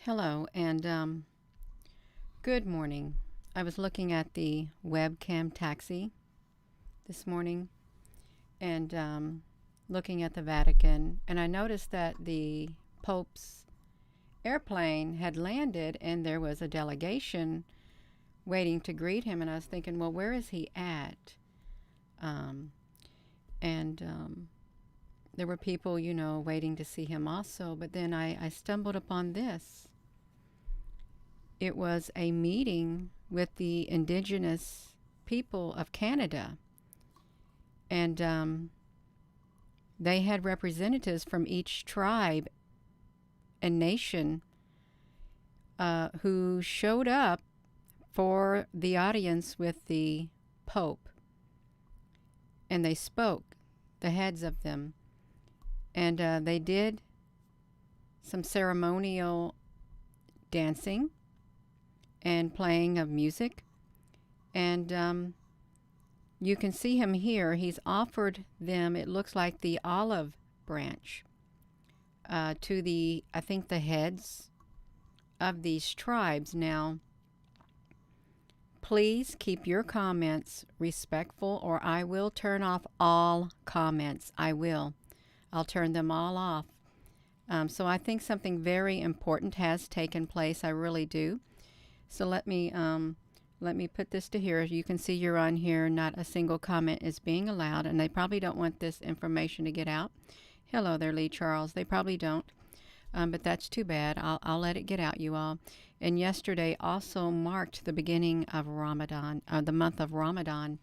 Hello, and good morning. I was looking at the webcam taxi this morning and looking at the Vatican, and I noticed that the Pope's airplane had landed and there was a delegation waiting to greet him. And I was thinking, well, where is he at? Um, and there were people, waiting to see him also. But then I stumbled upon this. It was a meeting with the Indigenous people of Canada, and they had representatives from each tribe and nation who showed up for the audience with the Pope, and they spoke, the heads of them, and they did some ceremonial dancing and playing of music. And you can see him here. He's offered them, it looks like, the olive branch to I think, the heads of these tribes. Now, please keep your comments respectful, or I will turn off all comments. I'll turn them all off. So I think something very important has taken place. I really do. So let me put this to here. You can see you're on here. Not a single comment is being allowed, and they probably don't want this information to get out. Hello there, Lee Charles. They probably don't, but that's too bad. I'll let it get out, you all. And yesterday also marked the beginning of Ramadan, the month of Ramadan.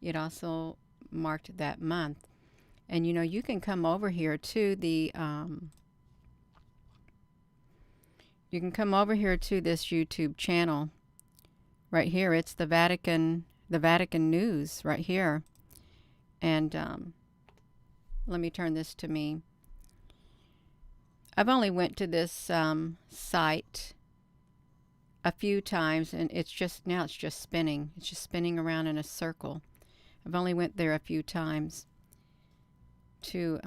It also marked that month. And you can come over here to the you can come over here to this YouTube channel right here. It's the Vatican News right here. And let me turn this to me. I've only went to this site a few times, and it's just spinning. It's just spinning around in a circle. I've only went there a few times to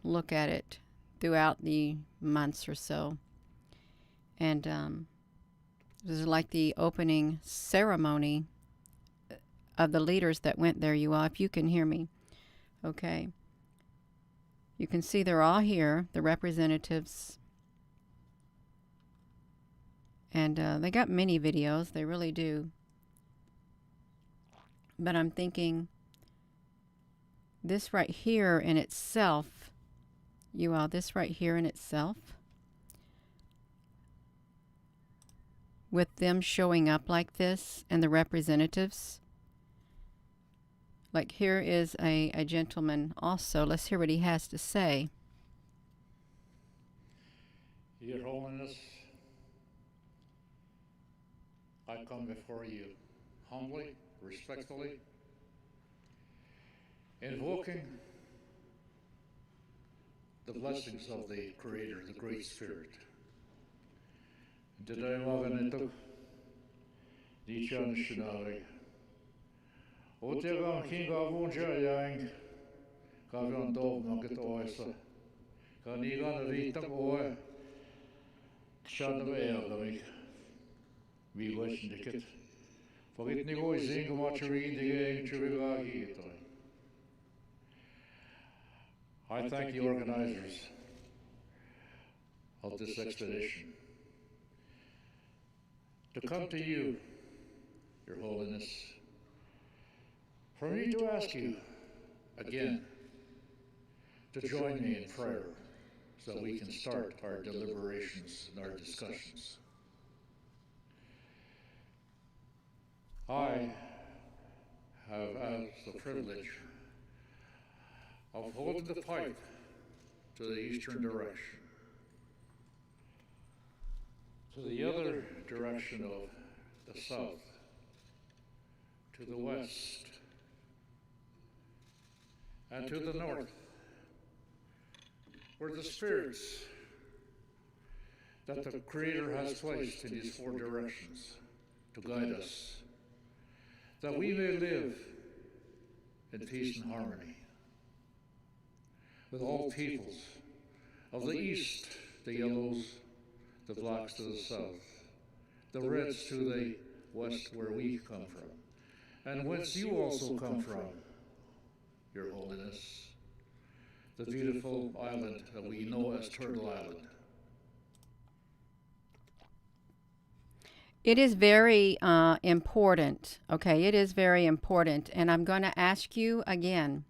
look at it throughout the months or so. And this is like the opening ceremony of the leaders that went there, you all, if you can hear me. Okay. You can see they're all here, the representatives. And they got many videos, they really do. But I'm thinking, this right here in itself, you all, this right here in itself, with them showing up like this and the representatives. Like, here is a gentleman also. Let's hear what he has to say. Your Holiness, I come before you humbly, respectfully, invoking the blessings of the Creator, the Great Spirit. Today, Maganito, Dichan Shinari, Otegan King of Unjayang, Kagan Dov Nugget Oisa, Kanigan Ritam Oe, Kshandav Eagami, we wish Nicket. Forget Nigo Zing Watchery, the Gang Chivigagi. I thank the organizers of this expedition to come to you, Your Holiness, for me to ask you again to join me in prayer so we can start our deliberations and our discussions. I have had the privilege of holding the pipe to the eastern direction, to the other direction of the south, to the west, and to the north, where the spirits that the Creator has placed in these four directions to guide us, that we may live in peace and harmony with all peoples of the east, the yellows, the blacks to the south, the reds to the west where we come from, and whence you also come from, Your Holiness, the beautiful island that we know as Turtle Island. It is very important, okay? It is very important, and I'm going to ask you again.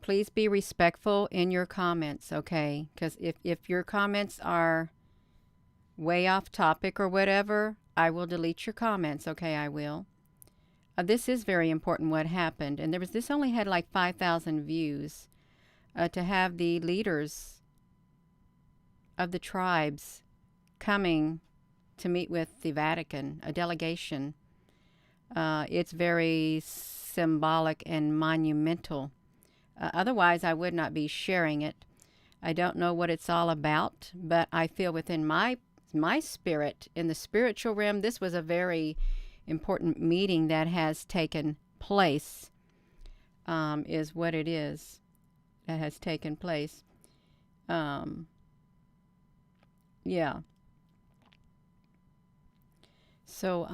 Please be respectful in your comments, okay? Because if your comments are way off topic or whatever, I will delete your comments, okay? I will. This is very important what happened, and this only had like 5,000 views. To have the leaders of the tribes coming to meet with the Vatican, a delegation, it's very symbolic and monumental. Otherwise, I would not be sharing it. I don't know what it's all about, but I feel within my spirit, in the spiritual realm, this was a very important meeting that has taken place, is what it is that has taken place. Yeah. So,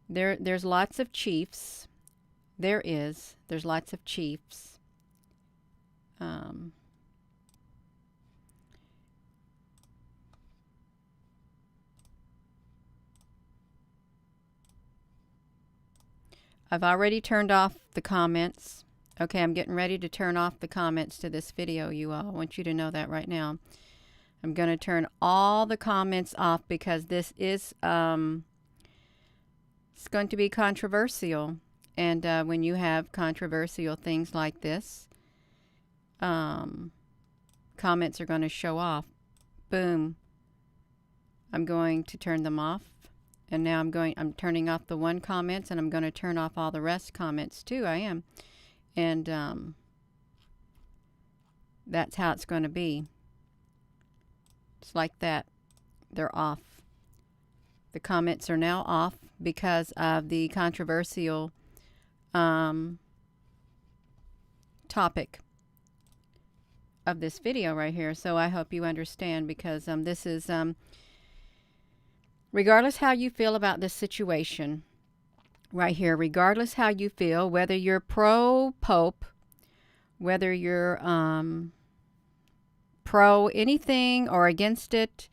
there's lots of chiefs. There's lots of chiefs. I've already turned off the comments. Okay, I'm getting ready to turn off the comments to this video, you all. I want you to know that right now. I'm going to turn all the comments off because this is it's going to be controversial. And when you have controversial things like this, comments are going to show off. Boom. I'm going to turn them off. And now I'm turning off the one comments, and I'm going to turn off all the rest comments too. I am. And that's how it's going to be. It's like that. They're off. The comments are now off because of the controversial topic of this video right here. So I hope you understand, because this is regardless how you feel about this situation right here, regardless how you feel, whether you're pro-Pope, whether you're pro anything or against it,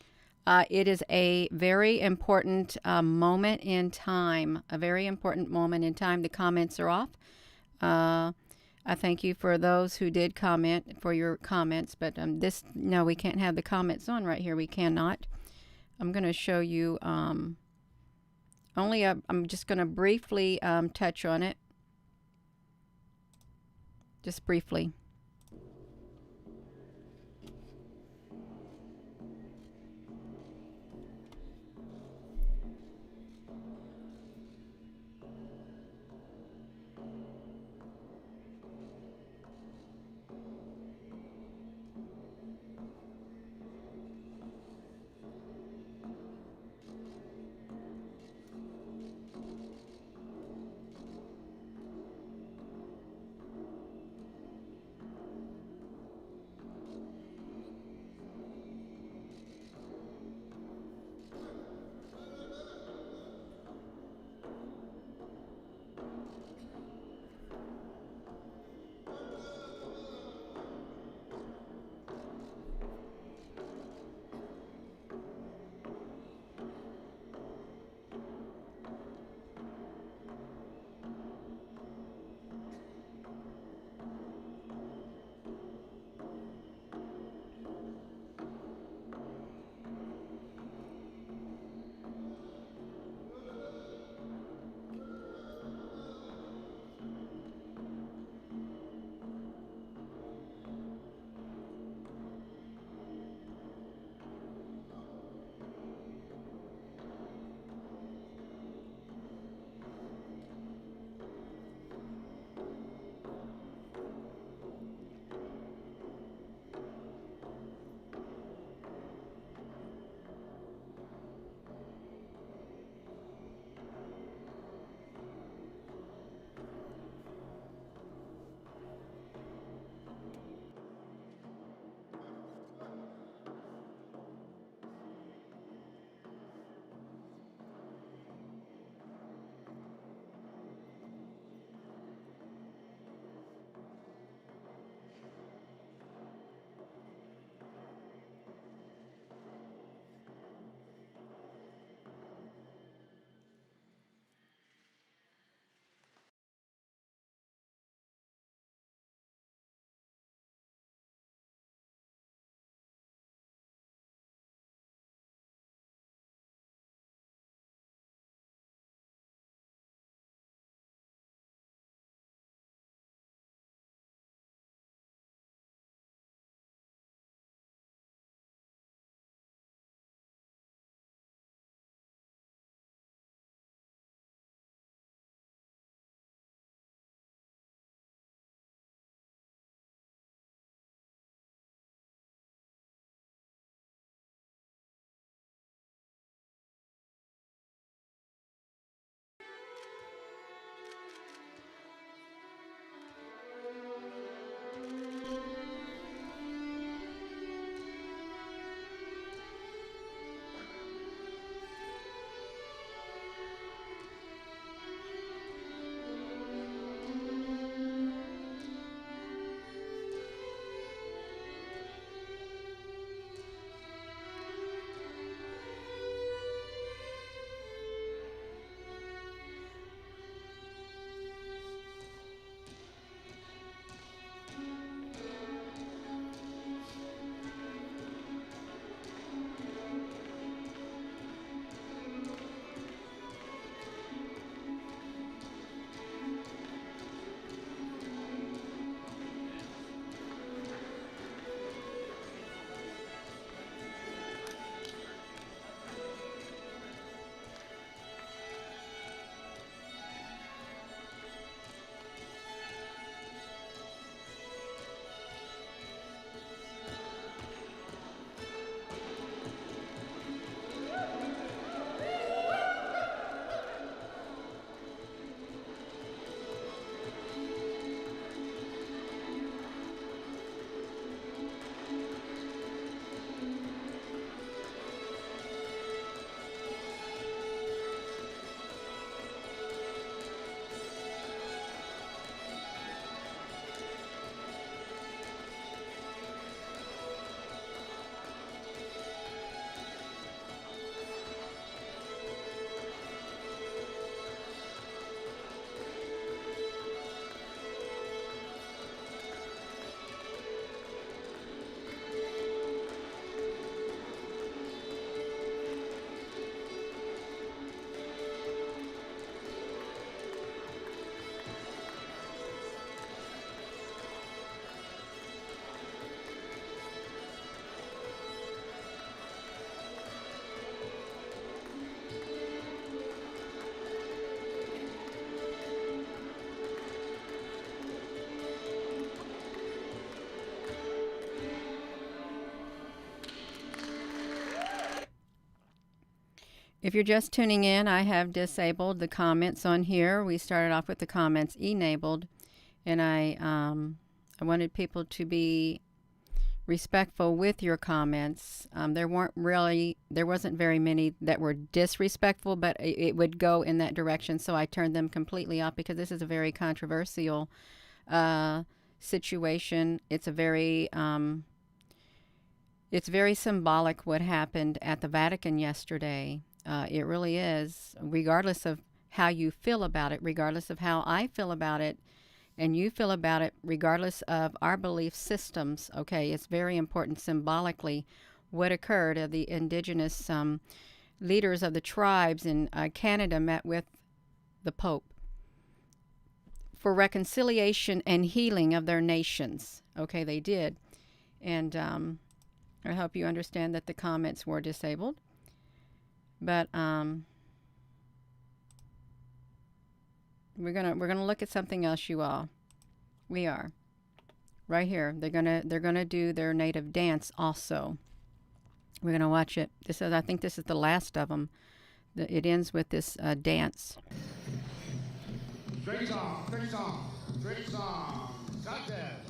it is a very important moment in time, a very important moment in time. The comments are off. I thank you for those who did comment, for your comments, but no, we can't have the comments on right here. We cannot. I'm going to show you I'm just going to briefly touch on it. Just briefly. If you're just tuning in, I have disabled the comments on here. We started off with the comments enabled, and I wanted people to be respectful with your comments. There wasn't very many that were disrespectful, but it would go in that direction. So I turned them completely off because this is a very controversial situation. It's very symbolic what happened at the Vatican yesterday. It really is, regardless of how you feel about it, regardless of how I feel about it, and you feel about it, regardless of our belief systems. Okay, it's very important symbolically what occurred. The Indigenous leaders of the tribes in Canada met with the Pope for reconciliation and healing of their nations. Okay, they did. And I hope you understand that the comments were disabled. But we're gonna look at something else, you all. We are right here. They're gonna do their native dance also. We're gonna watch it. I think this is the last of them. It ends with this dance. Straight song, straight song, straight song. Got that.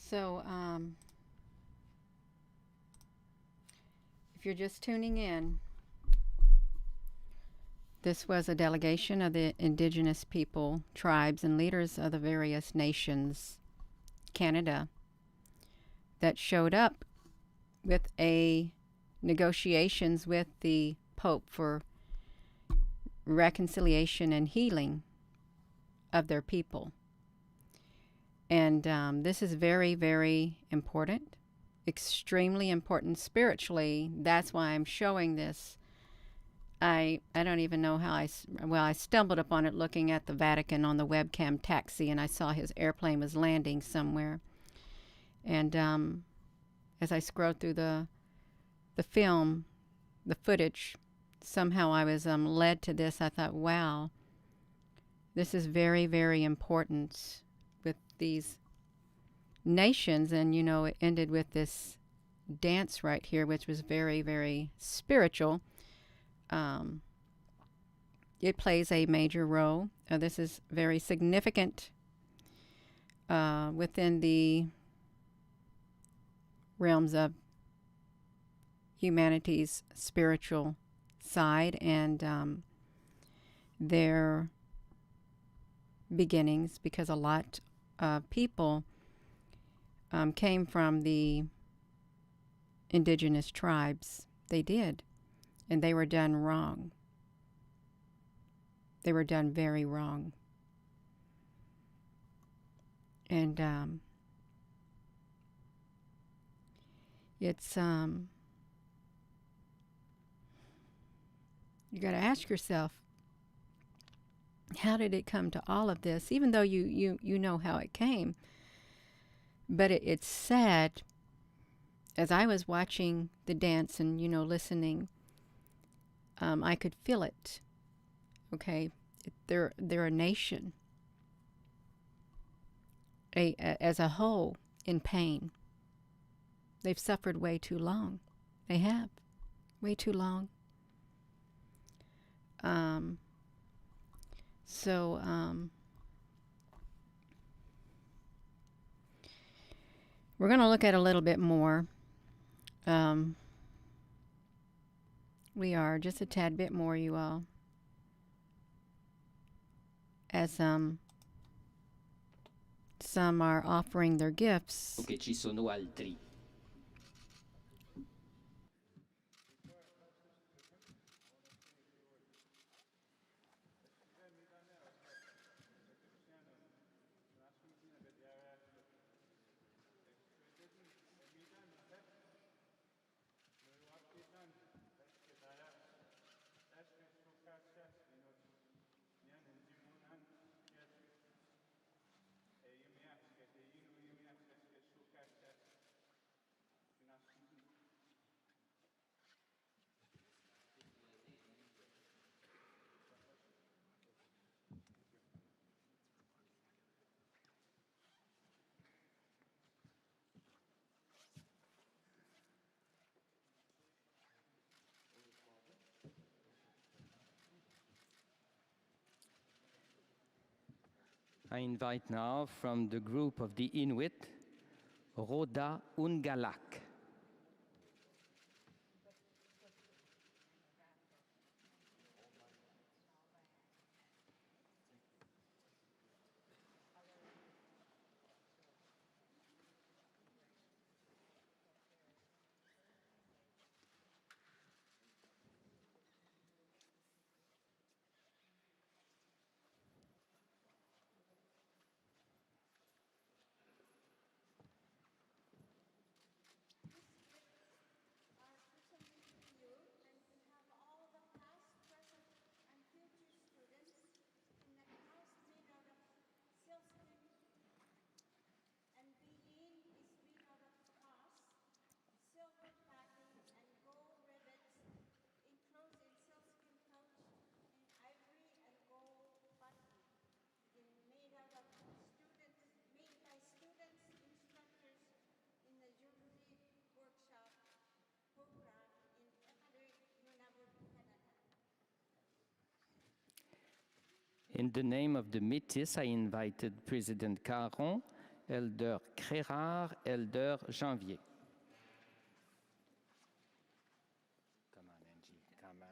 So, if you're just tuning in, This was a delegation of the Indigenous people, tribes, and leaders of the various nations, Canada, that showed up with a negotiations with the Pope for reconciliation and healing of their people. And this is very, very important, extremely important spiritually. That's why I'm showing this. I don't even know how I stumbled upon it looking at the Vatican on the webcam taxi, and I saw his airplane was landing somewhere. And as I scrolled through the film, the footage, somehow I was led to this. I thought, wow, this is very, very important with these nations. And, you know, it ended with this dance right here, which was very, very spiritual. It plays a major role. This is very significant within the realms of humanity's spiritual side and their beginnings, because a lot of people came from the Indigenous tribes. They did. And they were done wrong. They were done very wrong. And it's you got to ask yourself, how did it come to all of this? Even though you know how it came. But it's sad. As I was watching the dance and, you know, listening, I could feel it. Okay, they're a nation, as a whole, in pain. They've suffered way too long. They have, way too long. We're going to look at a little bit more. We are just a tad bit more, you all. As some are offering their gifts. Che ci sono altri. I invite now from the group of the Inuit, Roda Ungalak. In the name of the Métis, I invited President Caron, Elder Crérard, Elder Janvier. Come on, Angie, come on.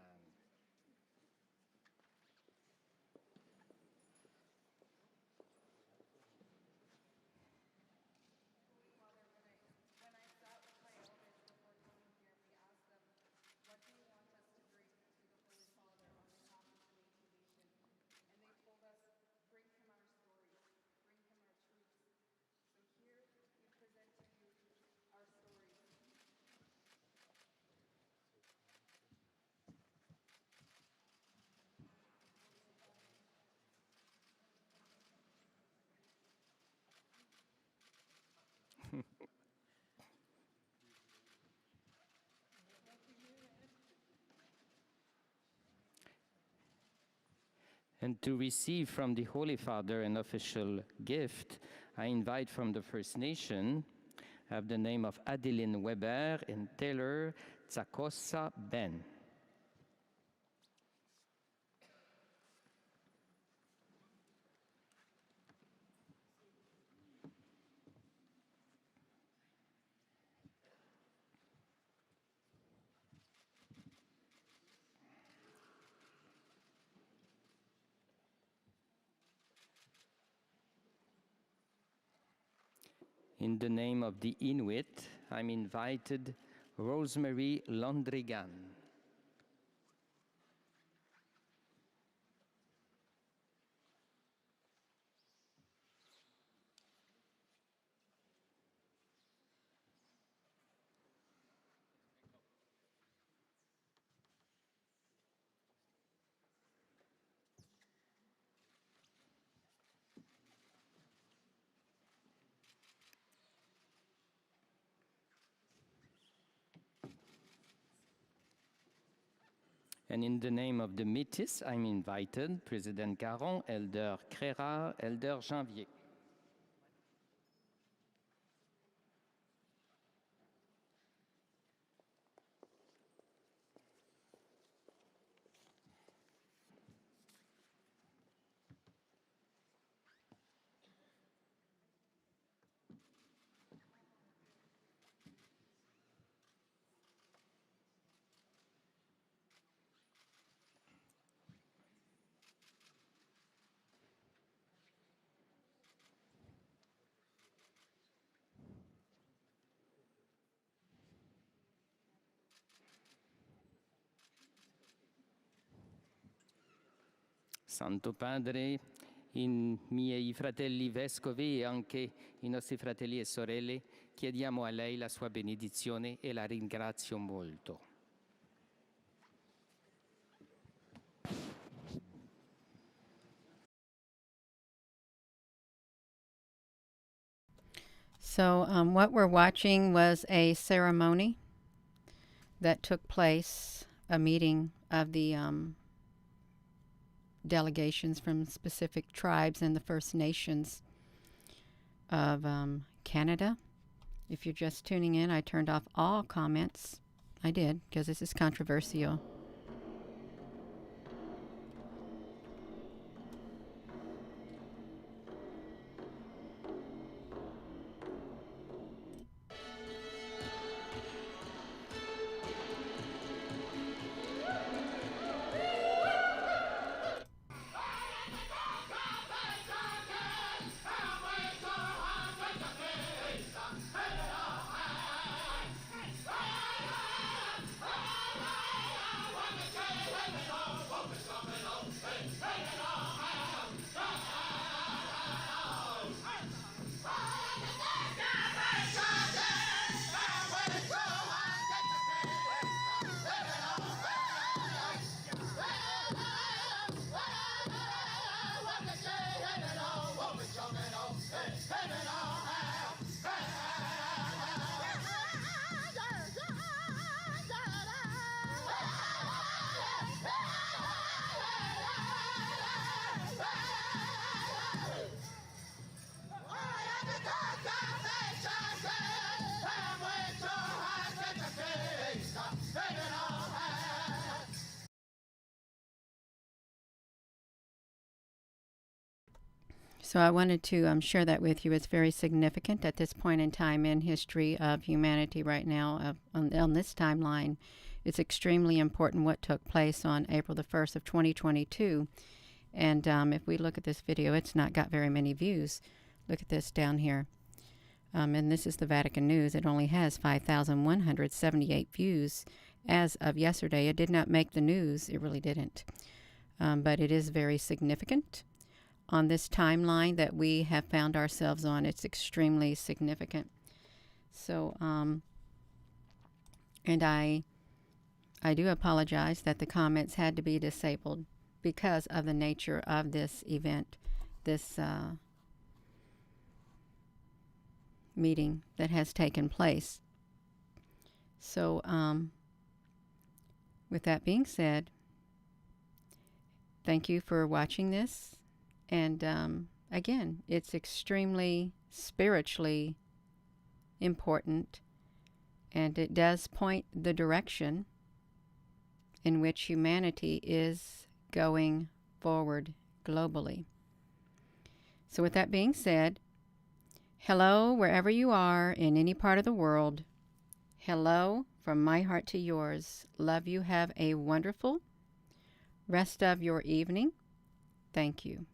And to receive from the Holy Father an official gift, I invite from the First Nation, I have the name of Adeline Weber and Taylor Tsakosa Ben. In the name of the Inuit, I'm invited Rosemary Londrigan. And in the name of the Métis, I'm invited President Caron, Elder Crérard, Elder Janvier. Santo Padre, i miei fratelli vescovi e anche i nostri fratelli e sorelle, chiediamo a lei la sua benedizione e la ringrazio molto. So what we're watching was a ceremony that took place, a meeting of the delegations from specific tribes and the First Nations of Canada. If you're just tuning in, I turned off all comments. I did, because this is controversial. So I wanted to share that with you. It's very significant at this point in time in history of humanity right now. On this timeline, it's extremely important what took place on April the 1st of 2022. And if we look at this video, it's not got very many views. Look at this down here. And this is the Vatican News. It only has 5,178 views as of yesterday. It did not make the news. It really didn't. But it is very significant. On this timeline that we have found ourselves on, it's extremely significant. So, and I do apologize that the comments had to be disabled because of the nature of this event, this meeting that has taken place. So, with that being said, Thank you for watching this. And again, it's extremely spiritually important, and it does point the direction in which humanity is going forward globally. So with that being said, hello wherever you are in any part of the world. Hello from my heart to yours. Love you. Have a wonderful rest of your evening. Thank you.